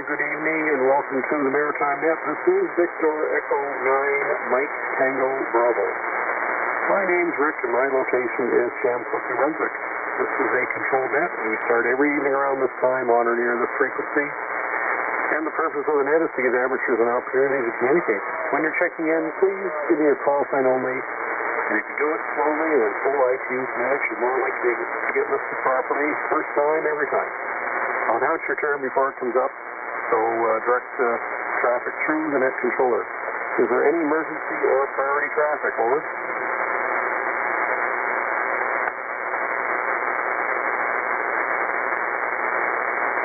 and good evening, and welcome to the Maritime Net. This is Victor Echo 9, Mike Tango Bravo. My name's Rick, and my location is Chamcook, New Brunswick. This is a controlled net, and we start every evening around this time on or near this frequency. And the purpose of the net is to give amateurs an opportunity to communicate. When you're checking in, please give me a call sign only. And if you do it slowly and in full IQ phonetics, you're more likely to get listed properly first time, every time. I'll announce your turn before it comes up, so direct traffic through the net controller. Is there any emergency or priority traffic? Over.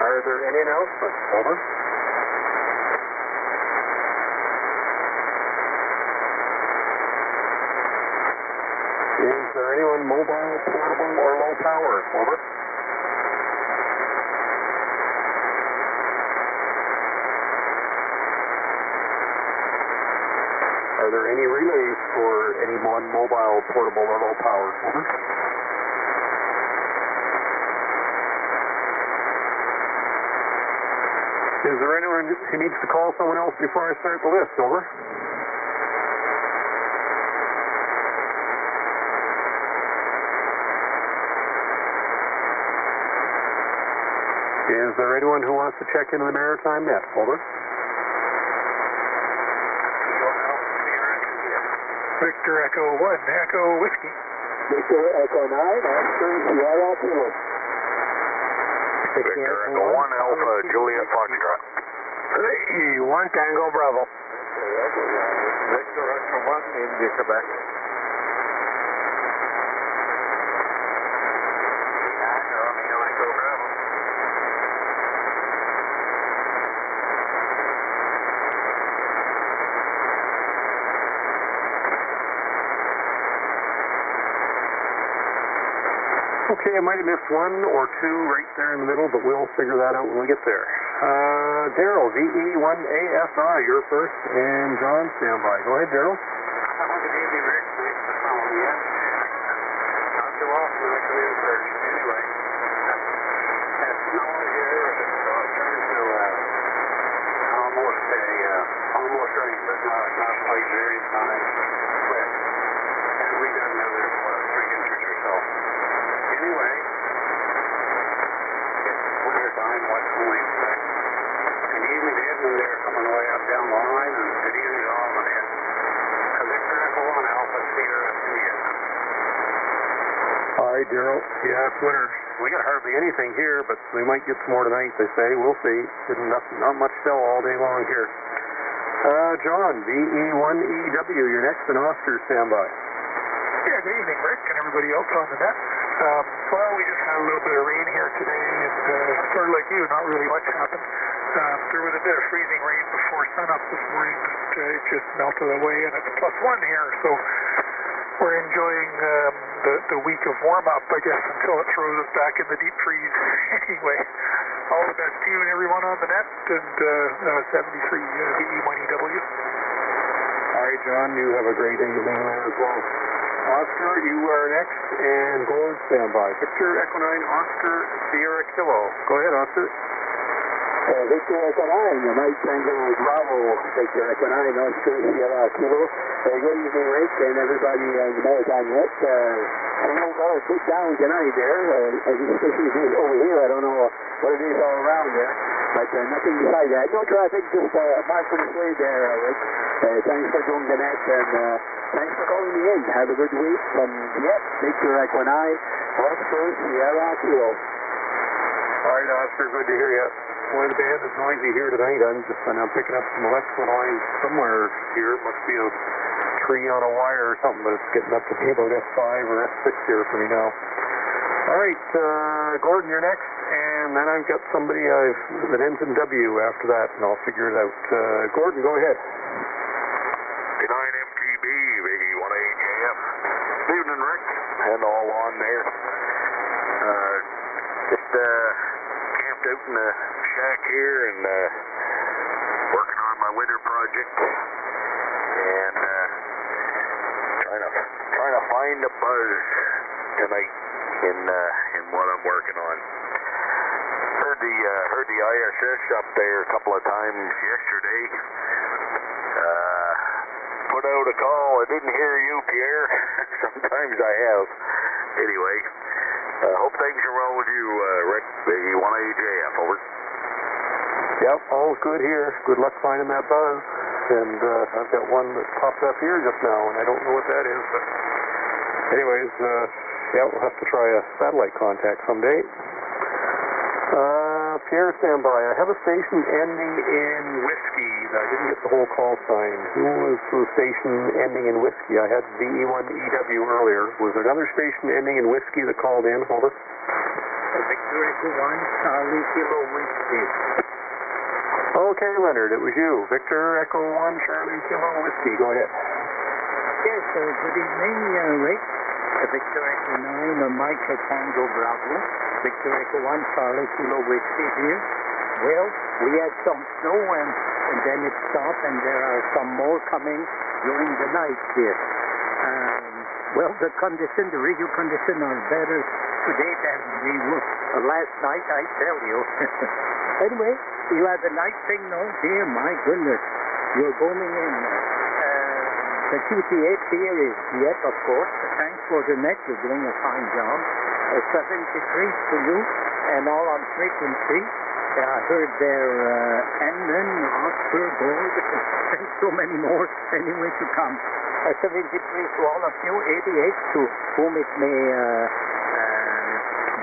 Are there any announcements? Over. Is there anyone mobile, portable, or low power? Over. Are there any relays for anyone mobile, portable, or low power? Over. Is there anyone who needs to call someone else before I start the list? Over. Is there anyone who wants to check into the Maritime Net? Over. Victor Echo 1, Echo Whiskey. Victor Echo 9, Oscar Sierra Kilo. Victor Echo 1, Alpha Juliet Foxtrot. 1 Tango Bravo. Victor Echo 1, India, Quebec. Romeo Echo Bravo. Okay, I might have missed one or two right there in the middle, but we'll figure that out when we get there. Daryl, VE1ASI, you're first, and John, standby. Go ahead, Daryl. Good evening, Rick. Nice to phone you. Not too often I come in first. Anyway, it's snowing here, and it's turned to almost rain, but not quite there. It's not wet. And we got another 3 inches or so. Anyway, it's winter time. What can we expect? Good evening to Edmund there, coming way up down the line, and good evening to all of you. Victor Echo 1, Alpha Sierra India. All right, Daryl. Yeah, it's winter. We got hardly anything here, but we might get some more tonight, they say. We'll see. Not much snow all day long here. John, VE1EW, you're next, and Oscar, standby. Yeah, good evening, Rick, and everybody else on the net. Well, we just had a little bit of rain here today, and sort of like you, not really much happened. There was a bit of freezing rain before sunup this morning, but it just melted away, and it's +1 here, so we're enjoying the week of warm-up, I guess, until it throws us back in the deep freeze. Anyway, all the best to you and everyone on the net, and 73 VE1EW. All right, John, you have a great evening there as well. Oscar, you are next, and Gord, standby. Victor Echo 9, Oscar Sierra Kilo. Go ahead, Oscar. Victor Echo 9, Mike Tango Bravo. Victor Echo 9, Oscar Sierra Kilo. Good evening, Rick, and everybody on the Maritime Net. We've got a sit down tonight there, especially over here. I don't know what it is all around there, but nothing beside that. No traffic, just marvelous way there, Rick. Thanks for doing the net, and thanks for calling me in. Have a good week from Victor Echo 9, Oscar Sierra Kilo. All right, Oscar, good to hear you. Boy, the band is noisy here tonight. I'm picking up some electrical noise somewhere here. It must be a tree on a wire or something, but it's getting up to be about F5 or F6 here for me now. All right, Gordon, you're next, and then I've got somebody that ends in W after that, and I'll figure it out. Gordon, go ahead. 9MTB, VE1AJF. Good evening, Rick, and all on there. Just camped out in the shack here and working on my winter project, and trying to find a buzz tonight in what I'm working on. heard the ISS up there a couple of times yesterday. Put out a call. I didn't hear you, Pierre. Sometimes I have. Anyway, hope things are well with you, Rick, the 1AJF, over. Yep, all's good here. Good luck finding that buzz. And I've got one that popped up here just now, and I don't know what that is. But anyways, yeah, we'll have to try a satellite contact someday. Pierre, stand by. I have a station ending in whiskey. I didn't get the whole call sign. Who was the station ending in whiskey? I had VE1EW earlier. Was there another station ending in whiskey that called in? Hold it. Victor Echo 1, Charlie Kilo Whiskey. Okay, Leonard, it was you. Victor Echo 1, Charlie Kilo Whiskey. Go ahead. Yes, good evening, Rick. Victor Echo 9, Michael Tango Bravo. Victor Echo 1, Charlie Kilo Whiskey here. Well, we had some snow and then it stopped, and there are some more coming during the night here. Well, the radio condition are better today than they were last night, I tell you. Anyway, you have a night signal here, my goodness. You're booming in. The QT8 here is yet, of course. Thanks for the net, you're doing a fine job. 73 to you, and all on frequency. I heard their Emden, Oxford, Gold, and so many more anyway to come. 73 to all of you, 88 to whom it may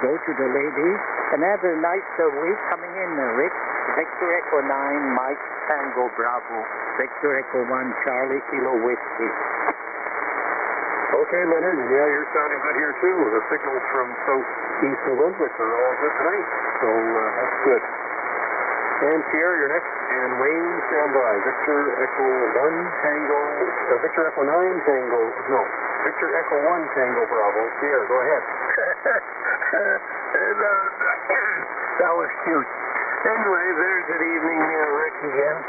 go to the ladies. And have a nice week coming in, Rick. Victor Echo 9, Mike Tango Bravo. Victor Echo 1, Charlie Kilo Whiskey. Okay, Leonard. Yeah, you're sounding good here, too. The signals from southeast New Brunswick are all good tonight. So that's good. And Pierre, you're next. And Wayne, stand by. Victor Echo 1, Tango... Victor Echo 9, Tango... No. Victor Echo 1, Tango Bravo. Pierre, go ahead. That was cute. Anyway, very good evening, Rick again.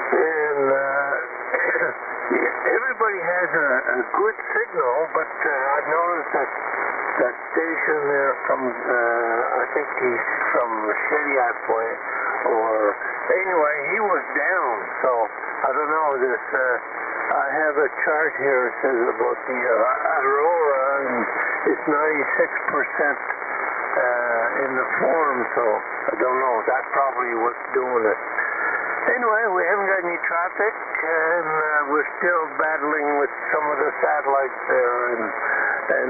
And everybody has a good signal, but I've noticed that station there from, I think he's from Shediac way, or anyway, he was down, so I don't know, this, I have a chart here that says about the Aurora, and it's 96% in the form, so I don't know, that's probably what's doing it. Anyway, we haven't got any traffic, and we're still battling with some of the satellites there, and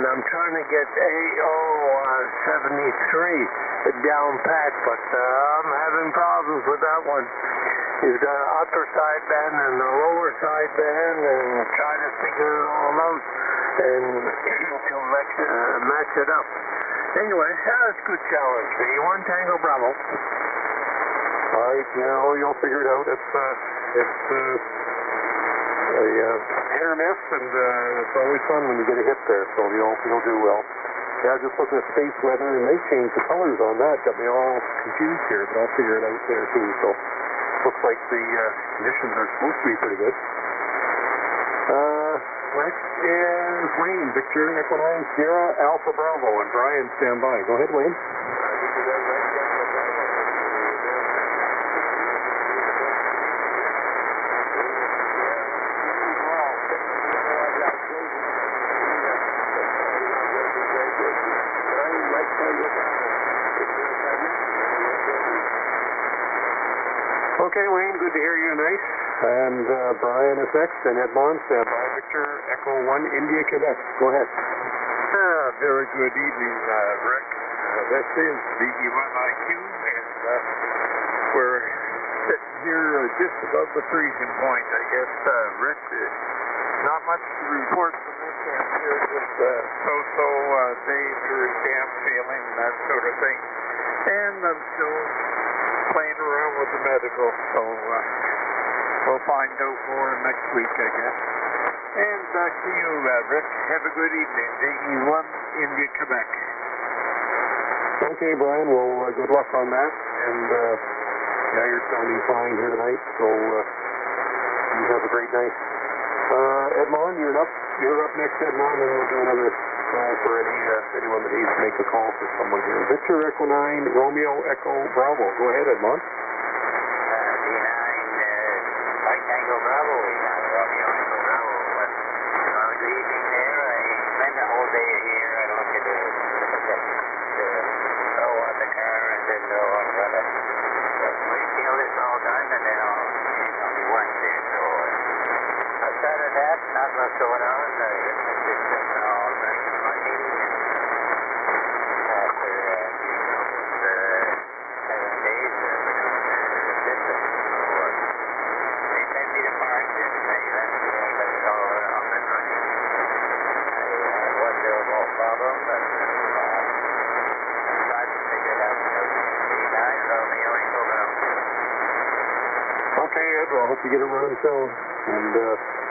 I'm trying to get AO73 down pat, but I'm having problems with that one. He's got an upper sideband and a lower sideband, and trying to figure it all out and to match it up. Anyway, that's a good challenge. V1 Tango Bravo. All right, you'll figure it out. It's a hit or miss, and it's always fun when you get a hit there, so you'll do well. Yeah, just looking at space weather, and they changed the colors on that. Got me all confused here, but I'll figure it out there, too. So looks like the conditions are supposed to be pretty good. Next is Wayne, Victor Echo 9, Sierra Alpha Bravo, and Brian, stand by. Go ahead, Wayne. Okay, Wayne, good to hear you tonight. And Brian is next, and Edmond, stand by. Victor Echo 1, India, Quebec. Go ahead. Very good evening, Rick. This is VE1IQ, and we're sitting here just above the freezing point, I guess. Rick, not much to report from this end here, just so-so days or damp feeling, that sort of thing. And I'm still playing around with the medical, so we'll find out more next week, I guess. And back to you, Rick. Have a good evening. VE1, India, Quebec. Okay, Brian, well, good luck on that. And, yeah, you're sounding fine here tonight, so you have a great night. Edmond, you're up next, Edmond, and we'll do another call for any anyone that needs to make a call for someone here. Victor Echo 9, Romeo Echo Bravo. Go ahead, Edmond. D9, Mike Tango Bravo, Romeo Echo Bravo. Good evening there. I spent the whole day here. I don't get to throw on the car and then go on running. We feel this all done and then I'll be work there. So outside of that, not much going on. It's just all nice and lucky. After 7 days, we're doing the system. So they sent me the parts and they let me got it all up and running. I had one little problem, but I'm glad to figure it out. So D9, Romeo Echo Bravo. Okay, Ed, well, I hope you get it running soon. And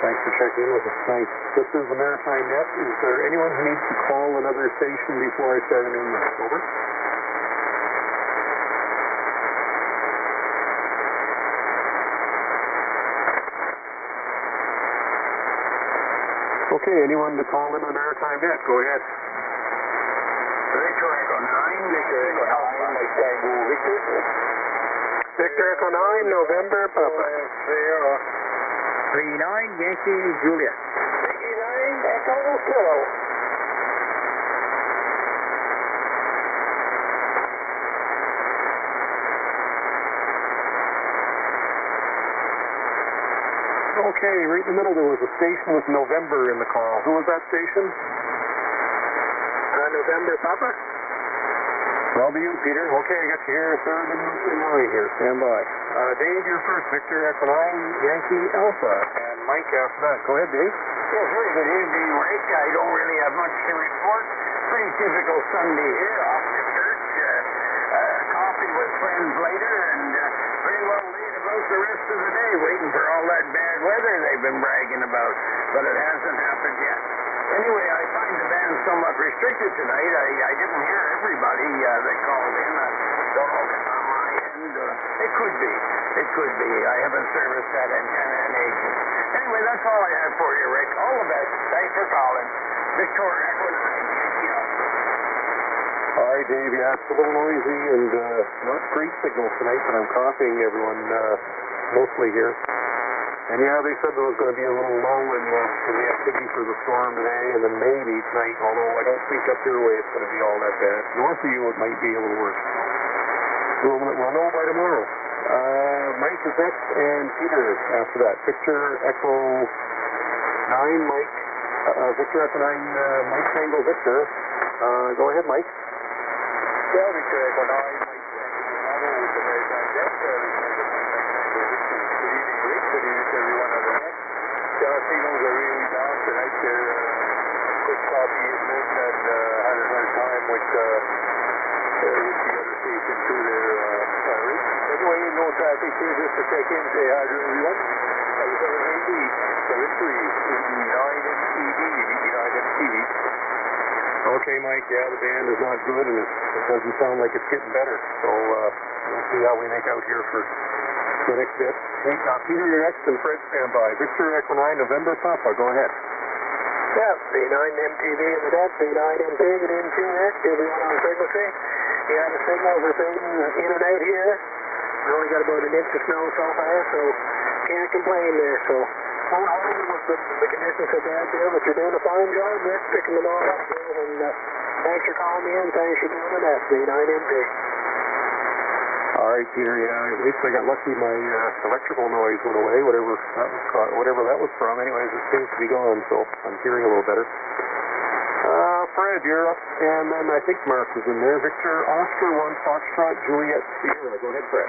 thanks for checking in with us tonight. This is the Maritime Net. Is there anyone who needs to call another station before I start a new unit? Over. Okay, anyone to call in the Maritime Net? Go ahead. Victor Echo 9, Victor Echo 9, Mike Tango Victor. Victor Echo 9, November, Papa. 39 Yankee Juliet. 39 Echo Kilo. Okay, right in the middle there was a station with November in the call. Who was that station? November, Papa. Well, be you, Peter. Okay, I got you here, third in line here. Stand by. Dave, you're first. Victor Echo 9, Yankee Alpha. And Mike after that. Go ahead, Dave. Yes, very good evening, Rick. I don't really have much to report. Pretty typical Sunday here, off to church. Coffee with friends later, and pretty well laid about the rest of the day, waiting for all that bad weather they've been bragging about. But it hasn't happened yet. Anyway, I find the band somewhat restricted tonight. I didn't hear everybody that called in. I don't know if it's on my end. It could be. It could be. I haven't serviced that antenna in ages. Anyway, that's all I have for you, Rick. All the best. Thanks for calling. Victor Echo 9, Yankee Alpha. All right, Dave. Yeah, it's a little noisy and not great signal tonight, but I'm coughing everyone mostly here. And yeah, they said there was going to be a little lull in the activity for the storm today, and then maybe tonight, although I don't think up your way it's going to be all that bad. North of you it might be a little worse. We'll know by tomorrow. Mike is next, and Peter after that. Victor Echo 9, Mike. Victor Echo 9, Mike Tango Victor. Go ahead, Mike. Yeah, Victor Echo 9, Mike Tango with the Maritime Net. Good evening to everyone on the net. Our signals are really down tonight. They're quick copy isn't it, and had a hard time with the other station too there. Anyway, no traffic here, just to check in, say hi to everyone. 780-73-9MTV. Okay, Mike. Yeah, the band is not good, and it doesn't sound like it's getting better. So we'll see how we make out here for the next bit. Hey, Peter, you're next, and Fred, stand by. Victor Echo 9, November Papa. Go ahead. Yeah, B9MTV in the net, B9MT, good evening to you, Rick. Everyone on frequency. Yeah, the signals are fading in and out here. We only got about an inch of snow so far, so can't complain there. So, the conditions are bad there, but you're doing a fine job, Rick, picking them all up there. And thanks for calling me in. Thanks for doing that, B9MT. All right, Peter. Yeah, at least I got lucky. My electrical noise went away, whatever that was from. Anyways, it seems to be gone, so I'm hearing a little better. Fred, you're up, and then I think Mark is in there. Victor Oscar 1 Foxtrot Juliet Sierra. Go ahead, Fred.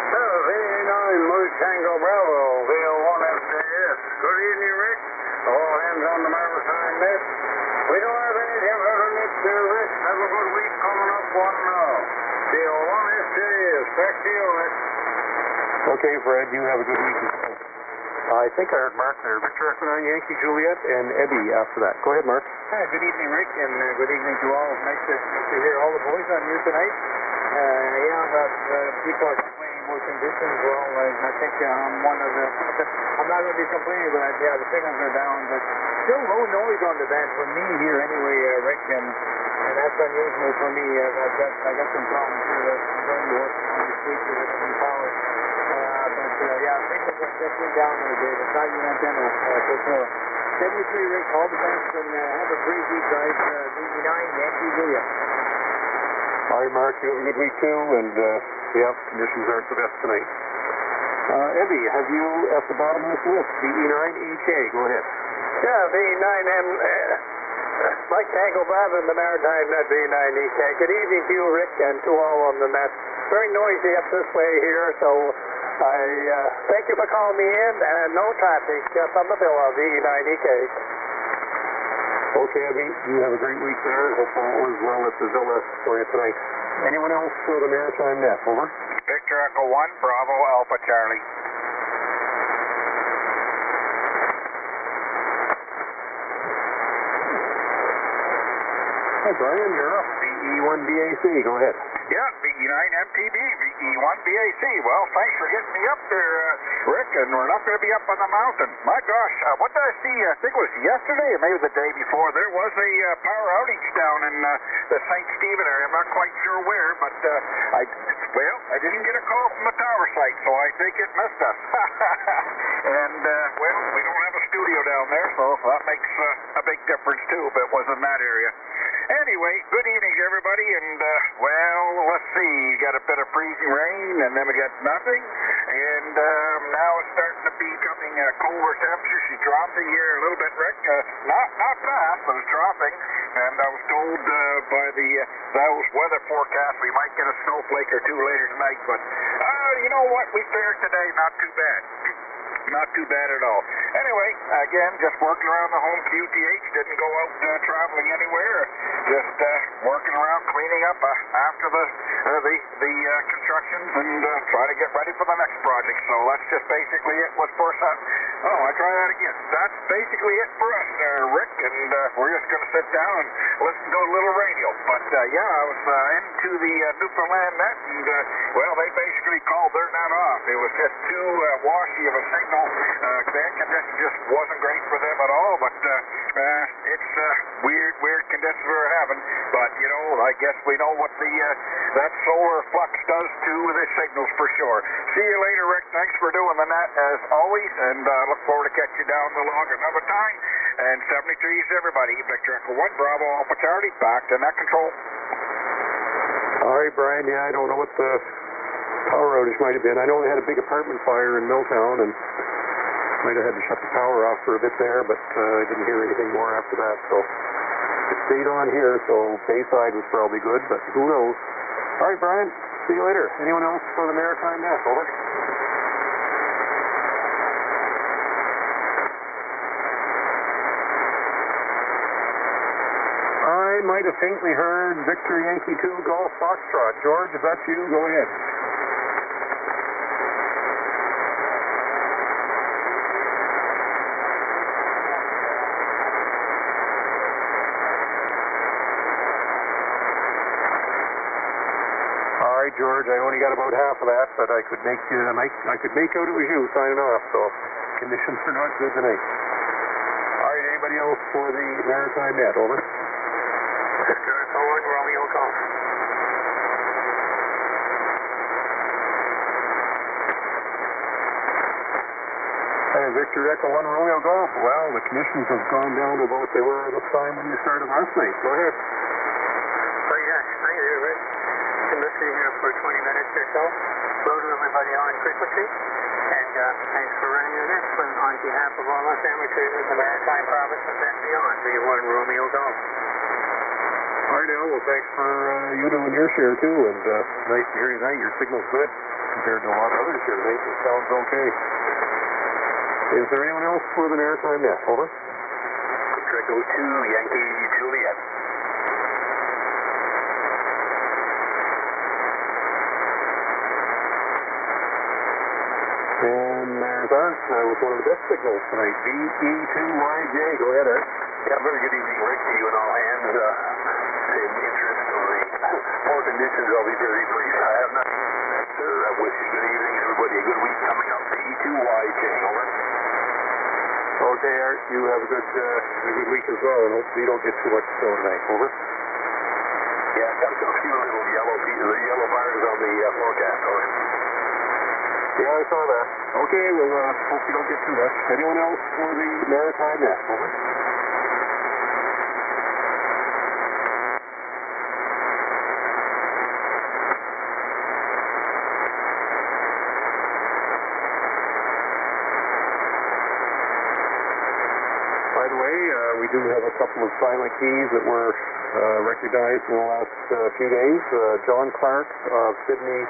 V9 Mike Tango Bravo, VO1 FJS. Good evening, Rick. All hands on the Maritime Net. We don't have anything for the next year, Rick. Have a good week coming up one now. VO1 FJS. Back to you, Rick. Okay, Fred, you have a good week as well. I think I heard Mark there. Victor Echo 9 Yankee Juliet and Eddie after that. Go ahead, Mark. Hi, good evening, Rick, and good evening to all. Nice to hear all the boys on you tonight. People are complaining terrible conditions. Well, I think I'm one of the... I'm not going to be complaining, but yeah, the signals are down. But still low noise on the band for me here anyway, Rick, and that's unusual for me. I got some problems here that I'm going to be working on this week with the power. Yeah, signals are definitely down there, Dave. It's not your antenna, for sure. 73, Rick, all the best, and have a great week, guys. VE9, Yankee Julia. All right, Mark, you have a good week too, and yeah, conditions aren't the best tonight. Evie, have you at the bottom of this list, VE9EK, go ahead. Yeah, VE9M, Mike Tango Bravo in the Maritime Net, VE9EK. Good evening to you, Rick, and to all on the net. Very noisy up this way here, so I thank you for calling me in, and no traffic from the Villa, VE9EK. Okay, Abby, you have a great week there. Hope all is well at the Villa for you tonight. Anyone else for the Maritime Net? Over. Victor Echo 1, Bravo Alpha Charlie. Hi, Brian, you're up. VE1BAC, go ahead. Yeah, VE9MTB, VE1BAC. Well, thanks for getting me up there, Rick, and we're not going to be up on the mountain. My gosh, what did I see? I think it was yesterday or maybe the day before. There was a power outage down in the St. Stephen area. I'm not quite sure where, but I didn't get a call from the tower site, so I think it missed us. And, we don't have a studio down there, so that makes a big difference, too, if it was in that area. Anyway, good evening to everybody, and, let's see, you got a bit of freezing rain, and then we got nothing, and now it's starting to be coming colder temperatures. She's dropping here a little bit, Rick, not fast, but it's dropping, and I was told by those weather forecasts we might get a snowflake or two later tonight, but you know what, we fared today, not too bad. Not too bad at all. Anyway, again, just working around the home QTH. Didn't go out traveling anywhere. Just working around, cleaning up after the constructions and try to get ready for the next project. So that's just basically it. Was for us. I try that again. That's basically it for us, Rick. And we're just going to sit down and listen to a little radio. But yeah, I was into the Newfoundland net, and they basically called their net off. It was just too washy of a signal. That condition just wasn't great for them at all, but it's weird conditions we were having. But, I guess we know what that solar flux does to the signals for sure. See you later, Rick. Thanks for doing the net as always, and look forward to catching you down the log another time. And 73 is everybody. Victor Echo 1, Bravo Alpha Charlie, back to net control. All right, Brian, yeah, I don't know what the power outage might have been. I know they had a big apartment fire in Milltown, and might have had to shut the power off for a bit there, but I didn't hear anything more after that, so it stayed on here, so Bayside was probably good, but who knows. All right, Brian, see you later. Anyone else for the Maritime Net? Over. I might have faintly heard Victor Yankee 2 Golf Foxtrot. George, if that's you, go ahead. George, I only got about half of that, but I could make I could make out it was you signing off, so conditions are not good tonight. All right, anybody else for the Maritime Net? Over. Victor Echo 1, Romeo Golf. Hey, Victor Echo 1, Romeo Golf. Well, the conditions have gone down to about what they were this time when you started last night. Go ahead. Oh, yeah, thank you, Rick. Been listening here for 20 minutes or so. Hello to everybody on frequency, and thanks for running the net on behalf of all us amateurs in the Maritime provinces and beyond. V1 Romeo Golf. All right, Al, well, thanks for you doing your share, too, and nice to hear you tonight. Your signal's good compared to a lot of others here tonight. It sounds okay. Is there anyone else for the Maritime Net? Over. Echo 2, Yankee Juliet. And there's Art. That was one of the best signals tonight. VE2YJ. Go ahead, Art. Yeah, very good evening, Rick, to you and all hands. In interest of the poor conditions, I'll be very brief. I have nothing, sir. I wish you good evening. Okay, Art, you have a good week as well, and hopefully you don't get too much snow tonight. Over. Yeah, got a few little yellow bars on the forecast. Over. Yeah, I saw that. Okay, well, hope you don't get too much. Anyone else for the Maritime Net? Over. By the way, we do have a couple of silent keys that were recognized in the last few days. John Clark of Sydney,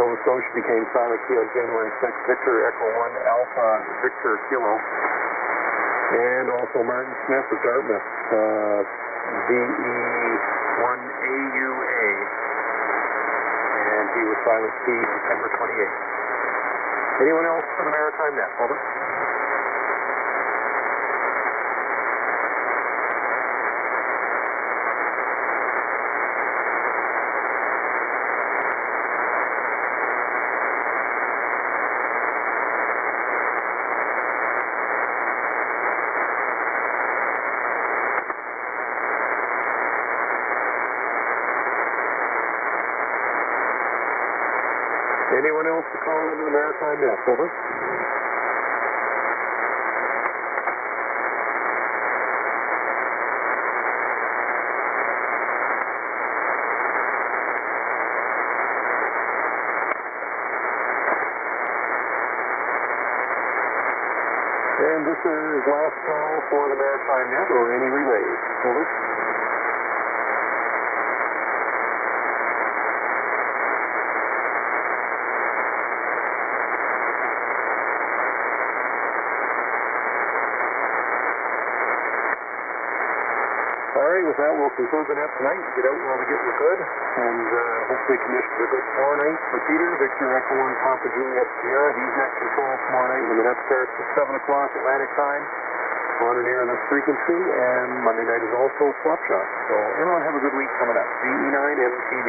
Nova Scotia, became silent key on January 6th. Victor Echo 1 Alpha Victor Kilo. And also Martin Smith of Dartmouth, VE1AUA. And he was silent key December 28th. Anyone else for the Maritime Net? Over. Anyone else to call into the Maritime Net? Over. And this is last call for the Maritime Net or any relays. Over. All right, with that, we'll conclude the net tonight. Get out while the getting good, and hopefully conditions are good tomorrow night. For Peter, Victor Echo 1 Papa Juliet Sierra, he's net control tomorrow night when the net starts at 7 o'clock Atlantic time on and near this frequency, and Monday night is also Swap Shot. So everyone have a good week coming up. CE9 MTV.